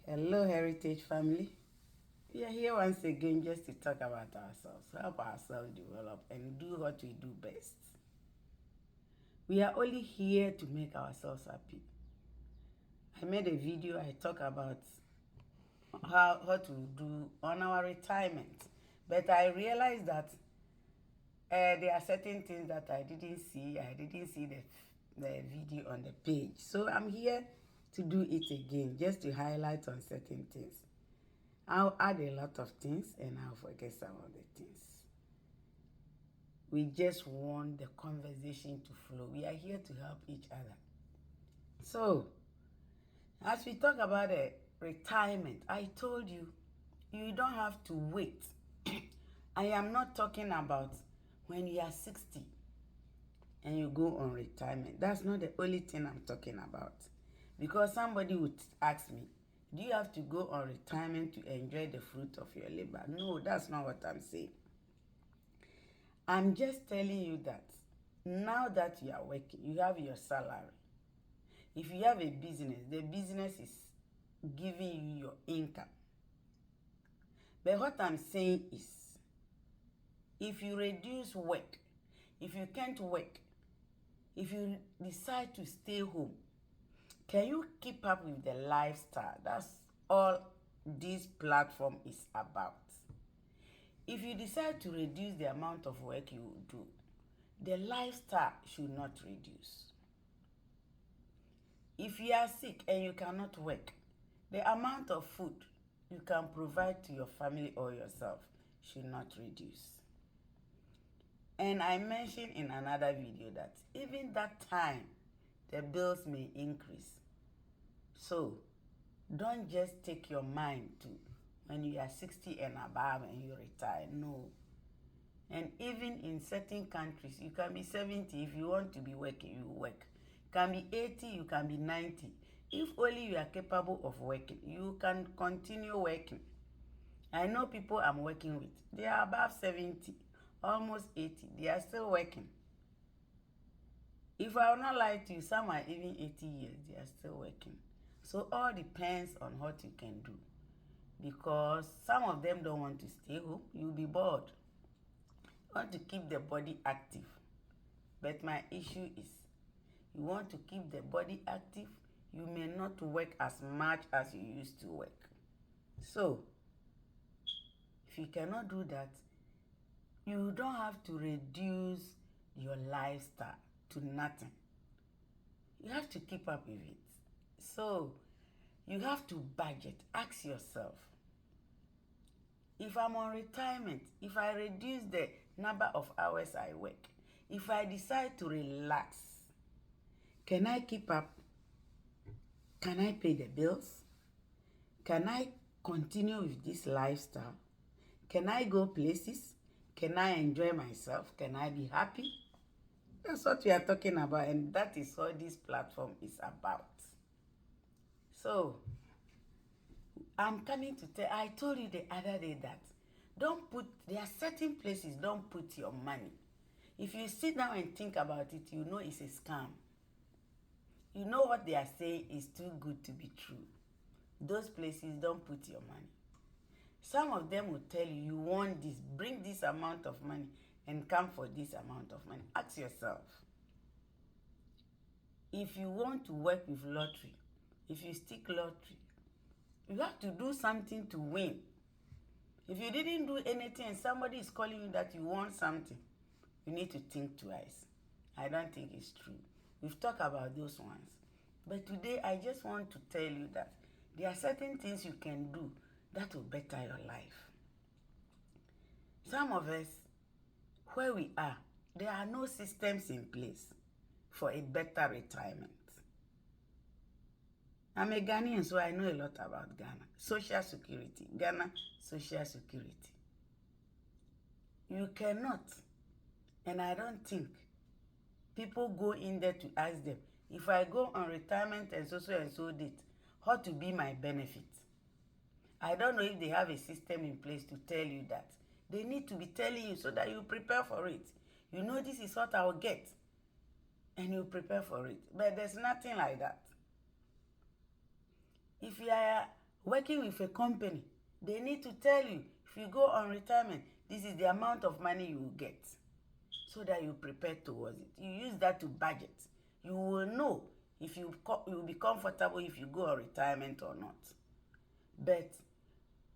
Hello, Heritage family. We are here once again just to talk about ourselves, help ourselves develop, and do what we do best. We are only here to make ourselves happy. I made a video, I talk about how to do on our retirement, but I realized that there are certain things that I didn't see. I didn't see the video on the page. So I'm here to do it again, just to highlight on certain things. I'll add a lot of things and I'll forget some of the things. We just want the conversation to flow. We are here to help each other. So, as we talk about the retirement, I told you, you don't have to wait. I am not talking about when you are 60 and you go on retirement. That's not the only thing I'm talking about. Because somebody would ask me, do you have to go on retirement to enjoy the fruit of your labor? No, that's not what I'm saying. I'm just telling you that now that you are working, you have your salary. If you have a business, the business is giving you your income. But what I'm saying is, if you reduce work, if you can't work, if you decide to stay home, can you keep up with the lifestyle? That's all this platform is about. If you decide to reduce the amount of work you do, the lifestyle should not reduce. If you are sick and you cannot work, the amount of food you can provide to your family or yourself should not reduce. And I mentioned in another video that even that time, the bills may increase. So, don't just take your mind to when you are 60 and above and you retire. No. And even in certain countries, you can be 70. If you want to be working, you work. You can be 80, you can be 90. If only you are capable of working, you can continue working. I know people I'm working with, they are above 70, almost 80. They are still working. If I will not lie to you, some are even 80 years, they are still working. So all depends on what you can do. Because some of them don't want to stay home, you'll be bored. You want to keep the body active. But my issue is, you want to keep the body active, you may not work as much as you used to work. So, if you cannot do that, you don't have to reduce your lifestyle to nothing. You have to keep up with it. So, you have to budget. Ask yourself, if I'm on retirement, if I reduce the number of hours I work, if I decide to relax, can I keep up? Can I pay the bills? Can I continue with this lifestyle? Can I go places? Can I enjoy myself? Can I be happy? That's what we are talking about, and that is what this platform is about. So, I'm coming to tell, I told you the other day that there are certain places, don't put your money. If you sit down and think about it, you know it's a scam. You know what they are saying is too good to be true. Those places, don't put your money. Some of them will tell you, you want this, bring this amount of money and come for this amount of money. Ask yourself, if you want to work with lottery, if you stick lottery, you have to do something to win. If you didn't do anything and somebody is calling you that you want something, you need to think twice. I don't think it's true. We've talked about those ones. But today, I just want to tell you that there are certain things you can do that will better your life. Some of us, where we are, there are no systems in place for a better retirement. I'm a Ghanaian, so I know a lot about Ghana. Social Security. Ghana Social Security. You cannot, and I don't think people go in there to ask them, if I go on retirement and so date, what to be my benefit? I don't know if they have a system in place to tell you that. They need to be telling you so that you prepare for it. You know this is what I will get, and you prepare for it. But there's nothing like that. If you are Working with a company, they need to tell you, if you go on retirement, this is the amount of money you will get, so that you prepare towards it. You use that to budget. You will know if you will be comfortable if you go on retirement or not. But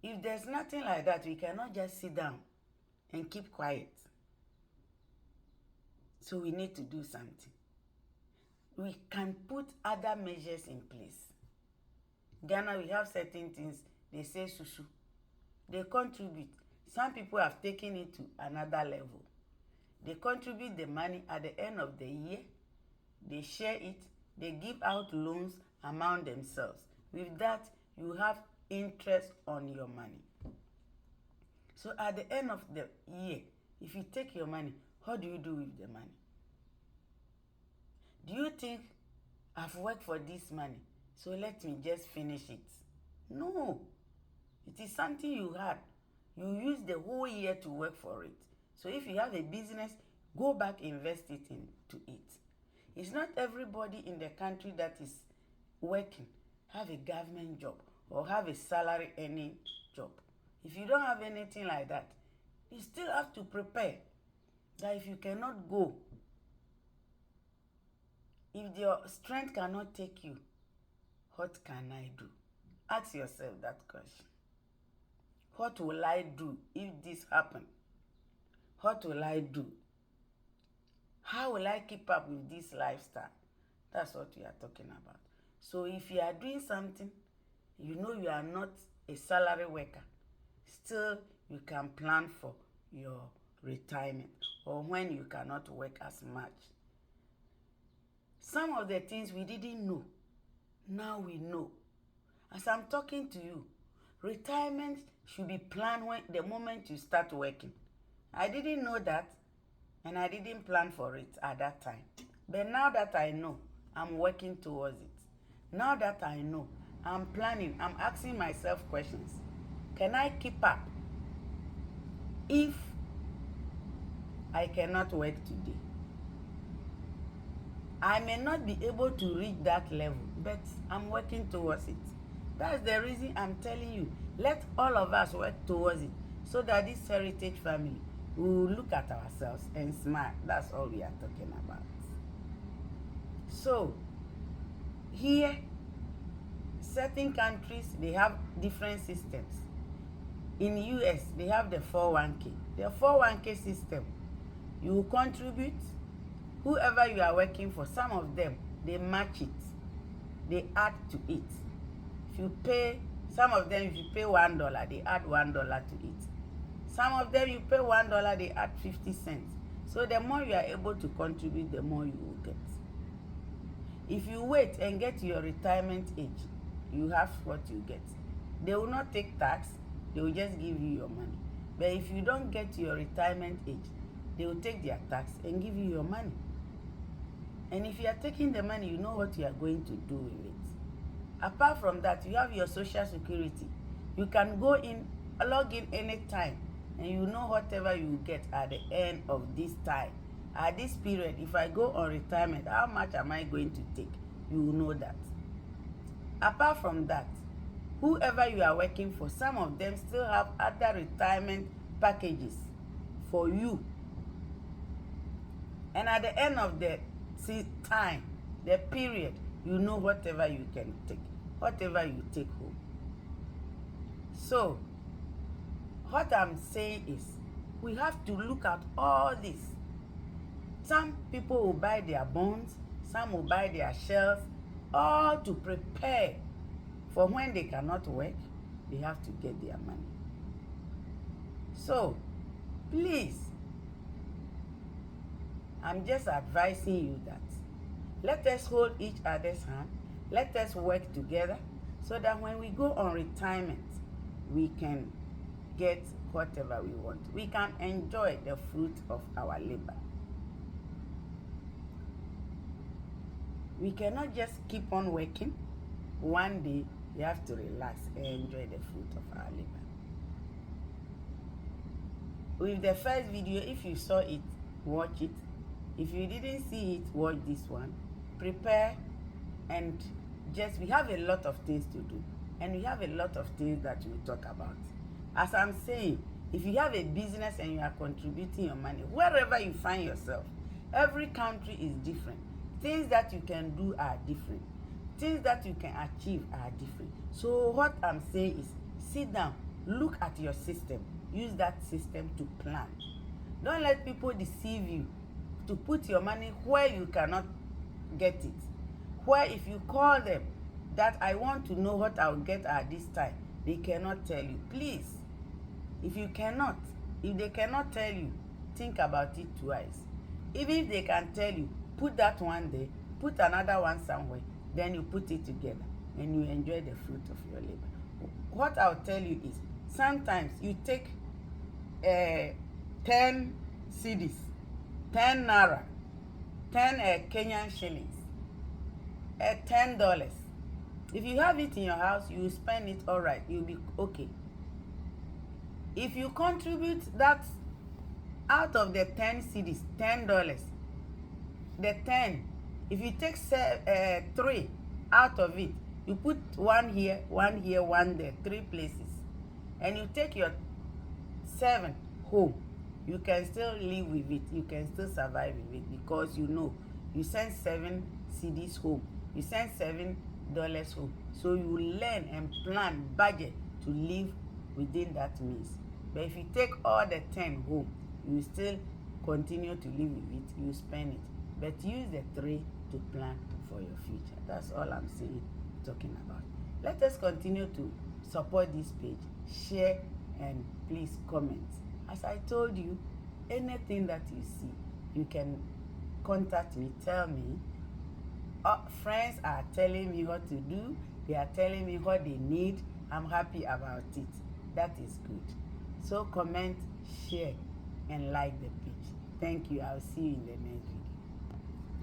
if there's nothing like that, we cannot just sit down and keep quiet. So we need to do something. We can put other measures in place. Ghana, we have certain things, they say susu. They contribute. Some people have taken it to another level. They contribute the money at the end of the year. They share it. They give out loans among themselves. With that, you have interest on your money. So at the end of the year, if you take your money, what do you do with the money? Do you think, I've worked for this money, so let me just finish it? No. It is something you had. You use the whole year to work for it. So if you have a business, go back, invest it into it. It's not everybody in the country that is working have a government job or have a salary earning job. If you don't have anything like that, you still have to prepare that if you cannot go, if your strength cannot take you, what can I do? Ask yourself that question. What will I do if this happens? What will I do? How will I keep up with this lifestyle? That's what we are talking about. So if you are doing something, you know you are not a salary worker, still you can plan for your retirement or when you cannot work as much. Some of the things we didn't know, now we know. As I'm talking to you, retirement should be planned when the moment you start working. I didn't know that, and I didn't plan for it at that time. But now that I know, I'm working towards it. Now that I know, I'm planning, I'm asking myself questions. Can I keep up if I cannot work today? I may not be able to reach that level, but I'm working towards it. That's the reason I'm telling you, let all of us work towards it, so that this heritage family will look at ourselves and smile. That's all we are talking about. So, here, certain countries, they have different systems. In the US, they have the 401k. The 401k system, you contribute. Whoever you are working for, some of them, they match it. They add to it. If you pay, some of them, if you pay $1, they add $1 to it. Some of them, you pay $1, they add 50 cents. So the more you are able to contribute, the more you will get. If you wait and get to your retirement age, you have what you get. They will not take tax, they will just give you your money. But if you don't get to your retirement age, they will take their tax and give you your money. And if you are taking the money, you know what you are going to do with it. Apart from that, you have your social security. You can go in, log in anytime, and you know whatever you get at the end of this time. At this period, if I go on retirement, how much am I going to take? You will know that. Apart from that, whoever you are working for, some of them still have other retirement packages for you. And at the end of the time, the period, you know whatever you can take, whatever you take home. So, what I'm saying is, we have to look at all this. Some people will buy their bonds, some will buy their shares, all to prepare for when they cannot work, they have to get their money. So, please, I'm just advising you that let us hold each other's hand, let us work together, so that when we go on retirement, we can get whatever we want. We can enjoy the fruit of our labor. We cannot just keep on working. One day, we have to relax and enjoy the fruit of our labor. With the first video, if you saw it, watch it. If you didn't see it, watch this one. Prepare and we have a lot of things to do. and we have a lot of things that we talk about. As I'm saying, if you have a business and you are contributing your money, wherever you find yourself, every country is different. Things that you can do are different. Things that you can achieve are different. So what I'm saying is, sit down, look at your system, use that system to plan. Don't let people deceive you to put your money where you cannot get it. Where if you call them that I want to know what I'll get at this time, they cannot tell you. Please, if they cannot tell you, think about it twice. Even if they can tell you, put that one there, put another one somewhere, then you put it together and you enjoy the fruit of your labor. What I'll tell you is, sometimes you take 10 cedis, 10 naira, 10 Kenyan shillings, $10. If you have it in your house, you spend it, all right, you'll be okay. If you contribute that out of the 10 cedis, $10, the 10, if you take 3 out of it, you put one here, one there, 3 places, and you take your 7 home, you can still live with it, you can still survive with it, because you know you send 7 cedis home, you send $7 home, so you learn and plan, budget to live within that means. But if you take all the 10 home, you still continue to live with it, you spend it. But use the 3 to plan for your future. That's all I'm saying, talking about. Let us continue to support this page, share, and please comment. As I told you, anything that you see, you can contact me, tell me. Friends are telling me what to do, they are telling me what they need. I'm happy about it. That is good. So comment, share, and like the page. Thank you. I'll see you in the next video.